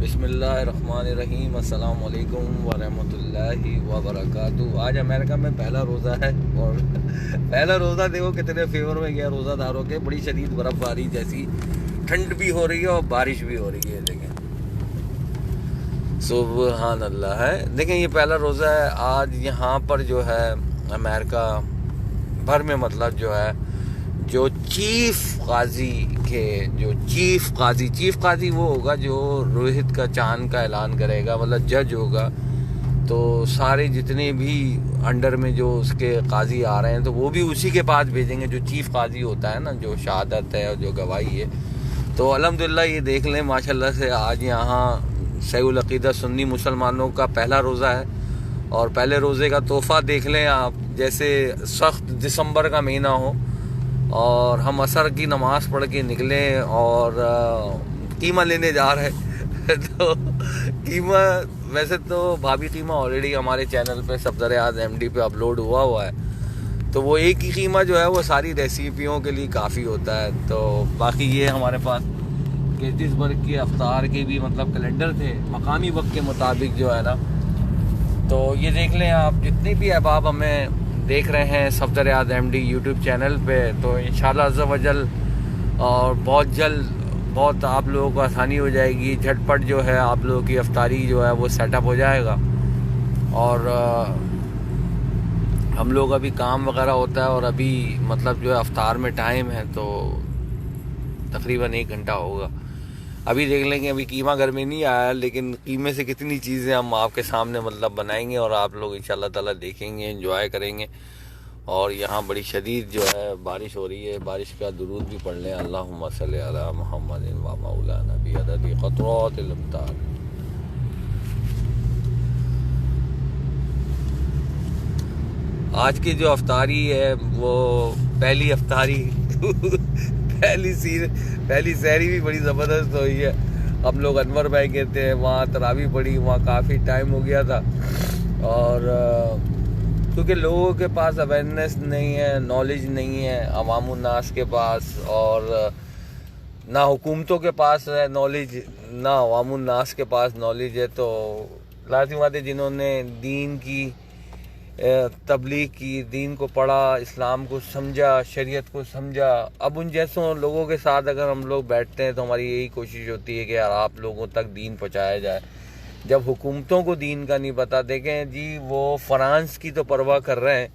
बिस्मिल्लाहिर्रहमानिर्रहीम अस्सलाम वालेकुम वरहमतुल्लाहि वबरकातुहू। आज अमेरिका में पहला रोज़ा है और पहला रोज़ा देखो कितने फेवर में गया रोज़ादारों के। बड़ी शदीद बर्फ़बारी जैसी ठंड भी हो रही है और बारिश भी हो रही है। देखें, सुबहान अल्लाह है। देखें, ये पहला रोज़ा है आज यहाँ पर जो है अमेरिका भर में, मतलब जो है जो चीफ काजी वो होगा जो रोहित का चांद का ऐलान करेगा, मतलब जज होगा। तो सारे जितने भी अंडर में जो उसके काजी आ रहे हैं तो वो भी उसी के पास भेजेंगे, जो चीफ काजी होता है ना, जो शहादत है और जो गवाही है। तो अल्हम्दुलिल्लाह ये देख लें माशाल्लाह से आज यहाँ सहीउल अक़ीदा सुन्नी मुसलमानों का पहला रोज़ा है। और पहले रोज़े का तोहफ़ा देख लें आप, जैसे सख्त दिसंबर का महीना हो और हम असर की नमाज़ पढ़ के निकले और कीमा लेने जा रहे तो कीमा, वैसे तो भाभी कीमा ऑलरेडी हमारे चैनल पे सफदर-ए-आज़ MD पे अपलोड हुआ है। तो वो एक ही कीमा जो है वो सारी रेसिपियों के लिए काफ़ी होता है। तो बाकी ये हमारे पास गेटिसबर्ग के अफ्तार के भी मतलब कैलेंडर थे मकामी वक्त के मुताबिक जो है ना। तो ये देख लें आप, जितने भी अहबाब हमें देख रहे हैं सफदर-ए-आज़ MD यूट्यूब चैनल पे, तो इंशाअल्लाह अज़्ज़ा वजल और बहुत जल्द बहुत आप लोगों को आसानी हो जाएगी। झटपट जो है आप लोगों की अफ्तारी जो है वो सेटअप हो जाएगा। और हम लोग अभी काम वगैरह होता है और अभी मतलब जो है अफ्तार में टाइम है तो तकरीबन 1 घंटा होगा। अभी देख लेंगे, अभी कीमा घर में नहीं आया, लेकिन कीमे से कितनी चीज़ें हम आपके सामने मतलब बनाएंगे और आप लोग इंशाल्लाह ताला देखेंगे, एंजॉय करेंगे। और यहाँ बड़ी शदीद जो है बारिश हो रही है। बारिश का दुरूद भी पढ़ लें, अल्लाहुम्मा सल्ली अला मुहम्मदिन व मौलाना बिअददी क़तरातिल अमतार। आज की जो अफ्तारी है वो पहली अफ्तारी पहली सहरी भी बड़ी ज़बरदस्त हुई है। हम लोग अनवर भाई कहते हैं, वहाँ तरावी पड़ी, वहाँ काफ़ी टाइम हो गया था। और क्योंकि लोगों के पास अवेयरनेस नहीं है, नॉलेज नहीं है अवामुन्नास के पास, और ना हुकूमतों के पास है नॉलेज, ना अवामुन्नास के पास नॉलेज है। तो लाज़िम बात है, जिन्होंने दीन की तबलीग की, दीन को पढ़ा, इस्लाम को समझा, शरीयत को समझा, अब उन जैसों लोगों के साथ अगर हम लोग बैठते हैं तो हमारी यही कोशिश होती है कि यार आप लोगों तक दीन पहुंचाया जाए। जब हुकूमतों को दीन का नहीं पता, देखें जी वो फ्रांस की तो परवाह कर रहे हैं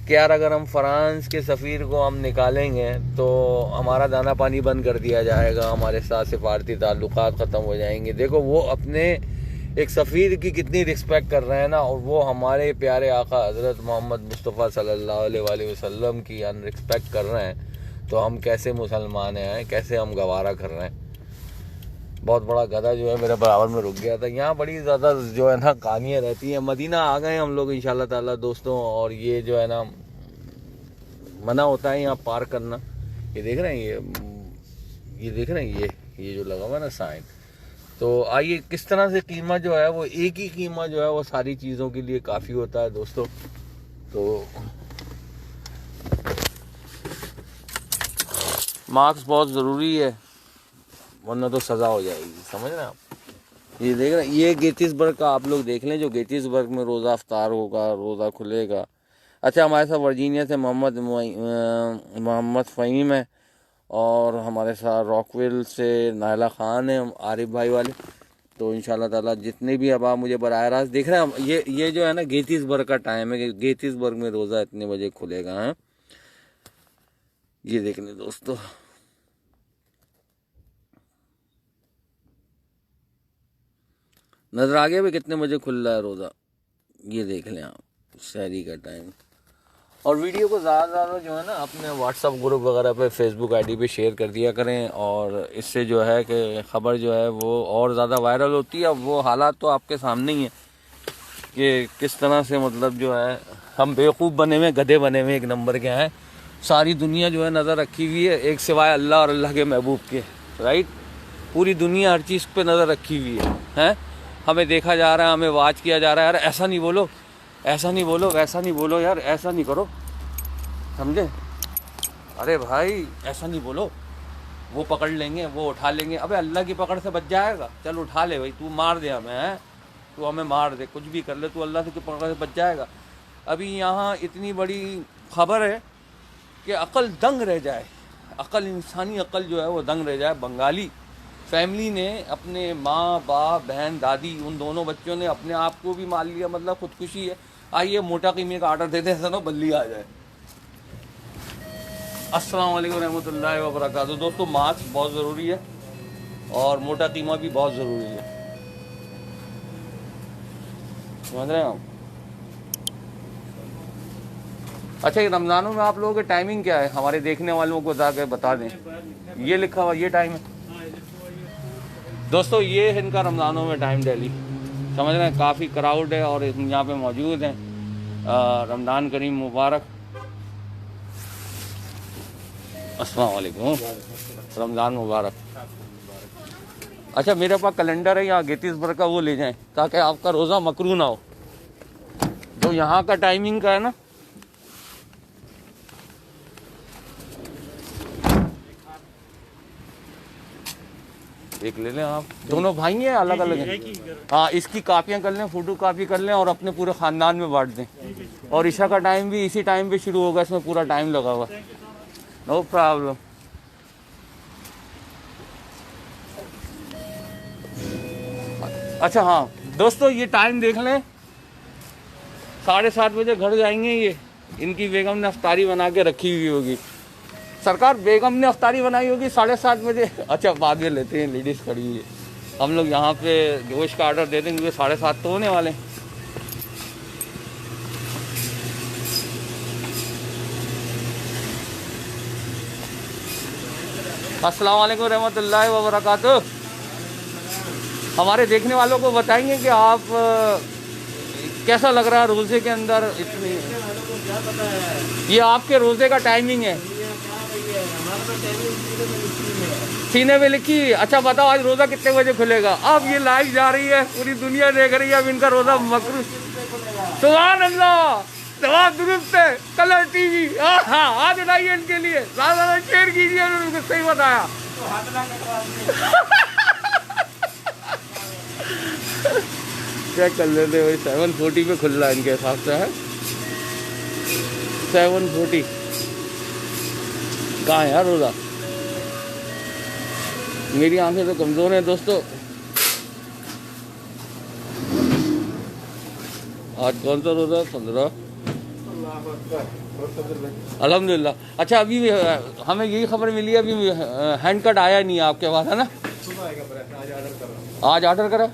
कि यार अगर हम फ्रांस के सफ़ीर को हम निकालेंगे तो हमारा दाना पानी बंद कर दिया जाएगा, हमारे साथ सिफारती ताल्लुकात ख़त्म हो जाएंगे। देखो वो अपने एक सफ़ीर की कितनी रिस्पेक्ट कर रहे हैं ना, और वो हमारे प्यारे आका हज़रत मोहम्मद मुस्तफ़ा सल्लल्लाहु अलैहि वसल्लम की अनरिस्पेक्ट कर रहे हैं। तो हम कैसे मुसलमान हैं, कैसे हम गवारा कर रहे हैं। बहुत बड़ा गधा जो है मेरे बराबर में रुक गया था। यहाँ बड़ी ज़्यादा जो है ना कहानियाँ रहती हैं। मदीना आ गए हम लोग इंशाल्लाह ताला दोस्तों, और ये जो है ना मना होता है यहाँ पार करना। ये देख रहे हैं, ये देख रहे हैं, ये जो लगा हुआ है ना साइन। तो आइए, किस तरह से कीमा जो है वो एक ही कीमा जो है वो सारी चीज़ों के लिए काफ़ी होता है दोस्तों। तो मार्क्स बहुत ज़रूरी है, वरना तो सज़ा हो जाएगी, समझ रहे हैं आप। ये देख रहे हैं, ये गेटिसबर्ग का आप लोग देख लें, जो गेटिसबर्ग में रोज़ा अफ्तार होगा, रोज़ा खुलेगा। अच्छा, हमारे साथ वर्जीनिया से मोहम्मद फ़हीम है, और हमारे साथ रॉकविल से नायला ख़ान है, आरिफ भाई वाले। तो इंशाल्लाह ताला जितने भी अब आप मुझे बराह रास्त देख रहे हैं, ये जो है ना गेटिसबर्ग का टाइम है कि गेटिसबर्ग में रोज़ा इतने बजे खुलेगा। हैं, ये देख लें दोस्तों, नज़र आ गया भाई कितने बजे खुल रहा है रोज़ा। ये देख लें आप, शहरी का टाइम। और वीडियो को ज़्यादा से ज़्यादा जो है ना अपने व्हाट्सअप ग्रुप वगैरह पे, फेसबुक ID पे शेयर कर दिया करें, और इससे जो है कि ख़बर जो है वो और ज़्यादा वायरल होती है। अब वो हालात तो आपके सामने ही है कि किस तरह से मतलब जो है हम बेवकूफ़ बने हुए, गधे बने हुए एक नंबर के हैं। सारी दुनिया जो है नज़र रखी हुई है एक सिवाय अल्लाह और अल्लाह के महबूब के, राइट। पूरी दुनिया हर चीज़ पे नज़र रखी हुई है। हमें देखा जा रहा है, हमें वाच किया जा रहा है, यार ऐसा नहीं बोलो, ऐसा नहीं बोलो, वैसा नहीं बोलो, यार ऐसा नहीं करो, समझे। अरे भाई ऐसा नहीं बोलो, वो पकड़ लेंगे, वो उठा लेंगे। अबे अल्लाह की पकड़ से बच जाएगा, चल उठा ले भाई, तू मार दे हमें, तू हमें मार दे, कुछ भी कर ले, तू अल्लाह की पकड़ से बच जाएगा। अभी यहाँ इतनी बड़ी खबर है कि अकल दंग रह जाए, अकल, इंसानी अकल जो है वो दंग रह जाए। बंगाली फैमिली ने अपने माँ बाप बहन दादी उन दोनों बच्चों ने अपने आप को भी मार लिया, मतलब खुदकुशी है। आइए मोटा कीमे का आर्डर देते हैं, ऐसा ना बल्ली आ जाए। अस्सलाम वालेकुम रहमतुल्लाहि व बरकातहू। दोस्तों मास्क बहुत ज़रूरी है और मोटा कीमा भी बहुत ज़रूरी है, समझ रहे हैं आप। अच्छा, ये रमज़ानों में आप लोगों की टाइमिंग क्या है, हमारे देखने वालों को जाकर बता दें। ये लिखा हुआ ये टाइम है दोस्तों, ये है इनका रमज़ानों में टाइम दिल्ली, समझ रहे हैं। काफ़ी क्राउड है और यहाँ पे मौजूद हैं। रमज़ान करीम मुबारक, अस्सलाम वालेकुम, रमज़ान मुबारक। अच्छा, मेरे पास कैलेंडर है यहाँ गेटिसबर्ग का, वो ले जाएं ताकि आपका रोज़ा मकरू ना हो। जो यहाँ का टाइमिंग का है ना, एक ले लें आप, दोनों भाई हैं अलग अलग हैं। हाँ, इसकी कापियाँ कर लें, फोटो कापी कर लें और अपने पूरे ख़ानदान में बांट दें। और ईशा का टाइम भी इसी टाइम पे शुरू होगा, इसमें पूरा टाइम लगा हुआ, नो प्रॉब्लम। अच्छा हाँ दोस्तों, ये टाइम देख लें, 7:30 बजे घर जाएंगे ये। इनकी बेगम ने अफ्तारी बना के रखी हुई होगी। सरकार, बेगम ने अफ्तारी बनाई होगी 7:30 बजे। अच्छा, बाद में लेते हैं, लेडीज़ खड़ी हुई है। हम लोग यहाँ पे गोश्त का आर्डर दे देंगे, 7:30 तो होने वाले। अस्सलाम वालेकुम रहमतुल्लाहि व बरकातहू। हमारे देखने वालों को बताएंगे कि आप कैसा लग रहा है रोज़े के अंदर इतनी। ये आपके रोज़े का टाइमिंग है, सीने में लिखी। अच्छा बताओ, आज रोज़ा कितने बजे खुलेगा? अब ये लाइव जा रही है, पूरी दुनिया देख रही है, अब इनका रोज़ा मकरू। सुभान अल्लाह, जवाब दुरुस्त है। कलर टीवी, हाँ, हाथ उठाइए इनके लिए, ज़्यादा शेयर कीजिए, उन्होंने सही बताया। चेक कर लेते भाई, 7:40 पे खुल रहा है इनके हिसाब से, है 7:40। कहाँ है यार रोज़ा? मेरी आंखें तो कमज़ोर हैं दोस्तों। आज कौन सा रोज़ा? 15। अल्हम्दुलिल्लाह। अच्छा, अभी हमें यही खबर मिली है, अभी हैंड कट आया नहीं है आपके पास, है ना? आज ऑर्डर करा,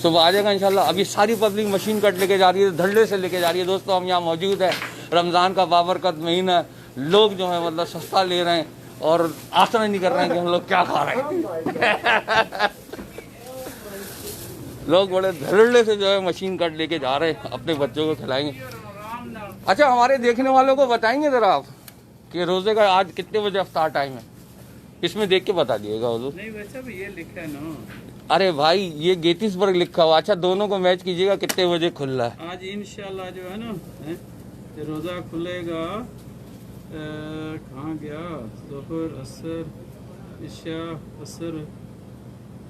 सुबह आ जाएगा इंशाल्लाह। अभी सारी पब्लिक मशीन कट लेके जा रही है, धड़ल्ले से लेके जा रही है। दोस्तों हम यहाँ मौजूद है, रमज़ान का बाबरकत महीना, लोग जो है मतलब सस्ता ले रहे हैं और आसन नहीं कर रहे हैं कि हम लोग क्या खा रहे हैं। लोग बड़े धड़ल्ले से जो है मशीन कट लेके जा रहे हैं, अपने बच्चों को खिलाएंगे। अच्छा, हमारे देखने वालों को बताएंगे ज़रा आप कि रोज़े का आज कितने बजे अफ्तार टाइम है? इसमें देख के बता दिएगा हुजूर। नहीं, वैसे भी ये लिखा है ना। अरे भाई, ये गेटिसबर्ग लिखा हुआ। अच्छा, दोनों को मैच कीजिएगा, कितने बजे खुल रहा है आज इंशाल्लाह जो है ना, रोज़ा खुलेगा। कहाँ गया? ज़ोहर, असर, इशा, असर,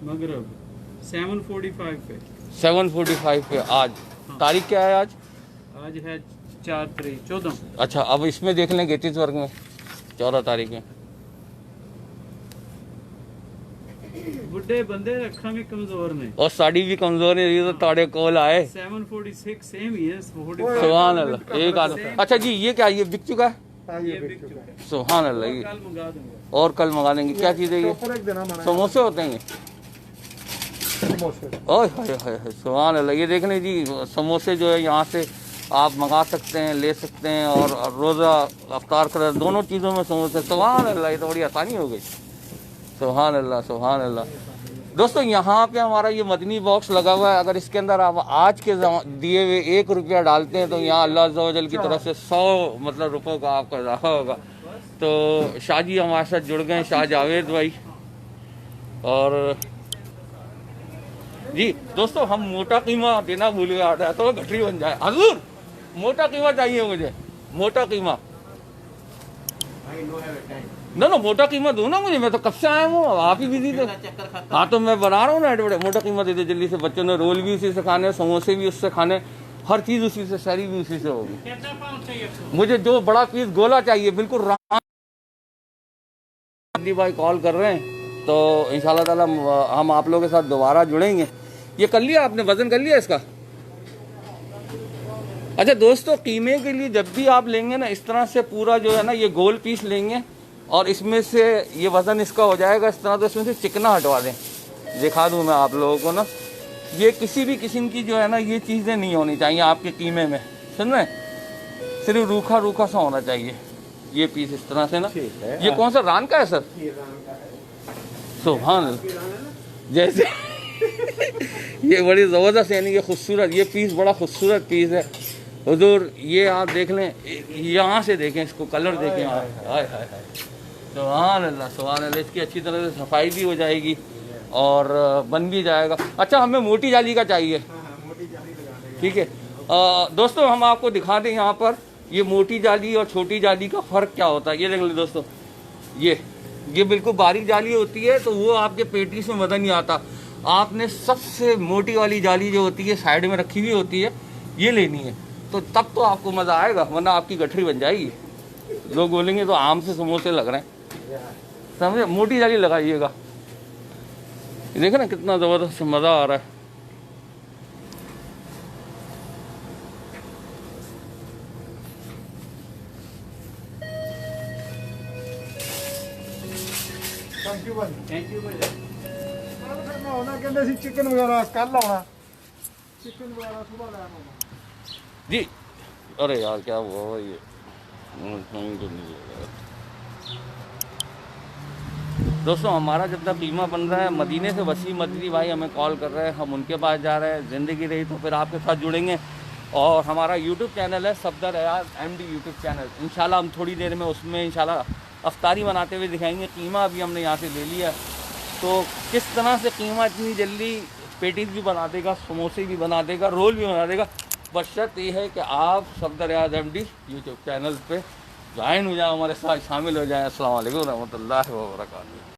मगरब 7:45 पे। 7:45 पे आज। हाँ। तारीख क्या है आज? आज है 4 तारीख 14। अच्छा, अब इसमें देख लें गेटिसबर्ग में 14 तारीख में। बुढ़े बंदे अखा भी कमजोर ने और साड़ी भी कमजोर है, ये तो ताड़े कोल आए। 7:46 सेम ही है। सुभान अल्लाह, एक आदमी। अच्छा जी, ये क्या, ये बिक चुका है? ये बिक चुका है। सुभान अल्लाह। ये कल मंगा दूंगा। और कल मंगा लेंगे। क्या चीज़ है ये? समोसे होते हैं ये? ओह हाय हाय, सुभान अल्लाह। ये देख लें जी, समोसे जो है यहाँ से आप मंगा सकते हैं, ले सकते हैं और रोज़ा अफ्तार कर दोनों चीज़ों में समोसे। सुभान अल्लाह, ये तो बड़ी आसानी हो गई। सुभान अल्लाह, सुभान अल्लाह। दोस्तों यहाँ पे हमारा ये मदनी बॉक्स लगा हुआ है। अगर इसके अंदर आप आज के दिए हुए 1 रुपया डालते हैं तो यहाँ अल्लाह अज़्ज़ा व जल की तरफ से 100 मतलब रुपयों का आपका इजाफा होगा। तो शाह जी हमारे साथ जुड़ गए, शाह जावेद भाई। और जी दोस्तों, हम मोटा कीमा देना भूल गया तो गठरी बन जाए। हजूर, मोटा कीमा चाहिए मुझे, मोटा कीमा। ना ना मोटा कीमा दो ना मुझे, मैं तो कब से आया हूँ, आप ही बिजी थे। हाँ तो मैं बना रहा हूँ ना एडवर्टाइज, मोटा कीमा दे दो जल्दी से, बच्चों ने रोल भी उसी से खाने, समोसे भी उससे खाने, हर चीज़ उसी से, शहरी भी उसी से होगी। कितना पाउंड चाहिए आपको? मुझे जो बड़ा पीस गोला चाहिए बिल्कुल। भाई कॉल कर रहे हैं तो इंशाल्लाह ताला हम आप लोगों के साथ दोबारा जुड़ेंगे। ये कर लिया आपने, वजन कर लिया इसका? अच्छा दोस्तों, कीमे के लिए जब भी आप लेंगे ना, इस तरह से पूरा जो है ना ये गोल पीस लेंगे और इसमें से ये वज़न इसका हो जाएगा इस तरह, तो इसमें से चिकना हटवा दें। दिखा दूं मैं आप लोगों को ना, ये किसी भी किस्म की जो है ना ये चीज़ें नहीं होनी चाहिए आपके कीमे में, सुन रहे हैं? सिर्फ रूखा रूखा सा होना चाहिए ये पीस इस तरह से ना। ये कौन सा रान का है सर? सुभान अल्लाह, जैसे ये बड़ी ज़बरदस्त, यानी कि खूबसूरत, ये पीस बड़ा खूबसूरत पीस है हुजूर। ये आप देख लें, यहाँ से देखें इसको, कलर देखें आप, हाय हाय हाय, सुभान अल्लाह सुभान अल्लाह। इसकी अच्छी तरह से सफाई भी हो जाएगी और बन भी जाएगा। अच्छा हमें मोटी जाली का चाहिए, ठीक है। दोस्तों हम आपको दिखा दें यहाँ पर ये मोटी जाली और छोटी जाली का फ़र्क क्या होता है। ये देख लें दोस्तों, ये बिल्कुल बारीक जाली होती है तो वो आपके पेटीज में मज़ा नहीं आता। आपने सबसे मोटी वाली जाली जो होती है साइड में रखी हुई होती है, ये लेनी है, तो तब तो आपको मज़ा आएगा, वरना आपकी गठरी बन जाएगी। लोग बोलेंगे तो आम से समोसे लग रहे हैं, समझे? मोटी जाली लगाइएगा। देखें ना कितना ज़बरदस्त मज़ा आ रहा है। थैंक यू भाई। मैं होना कहते सी चिकन वगैरह कल आना, चिकन वगैरह सुबह ले आना जी। अरे यार क्या हुआ ये, दोस्तों हमारा जितना कीमा बन रहा है, मदीने से वसीम मदनी भाई हमें कॉल कर रहे हैं, हम उनके पास जा रहे हैं। ज़िंदगी रही तो फिर आपके साथ जुड़ेंगे। और हमारा यूट्यूब चैनल है Safdar Ayaz MD YouTube channel, इंशाल्लाह हम थोड़ी देर में उसमें इंशाल्लाह अफ्तारी बनाते हुए दिखाएंगे। कीमा अभी हमने यहाँ से ले लिया, तो किस तरह से कीमा इतनी जल्दी पेटीज भी बना देगा, समोसे भी बना देगा, रोल भी बना देगा। बशर्त ये है कि आप Safdar Ayaz MD YouTube channel पे ज्वाइन हो जाए, हमारे साथ शामिल हो जाए। अस्सलाम वालेकुम रहमतुल्लाहि व बरकातहू।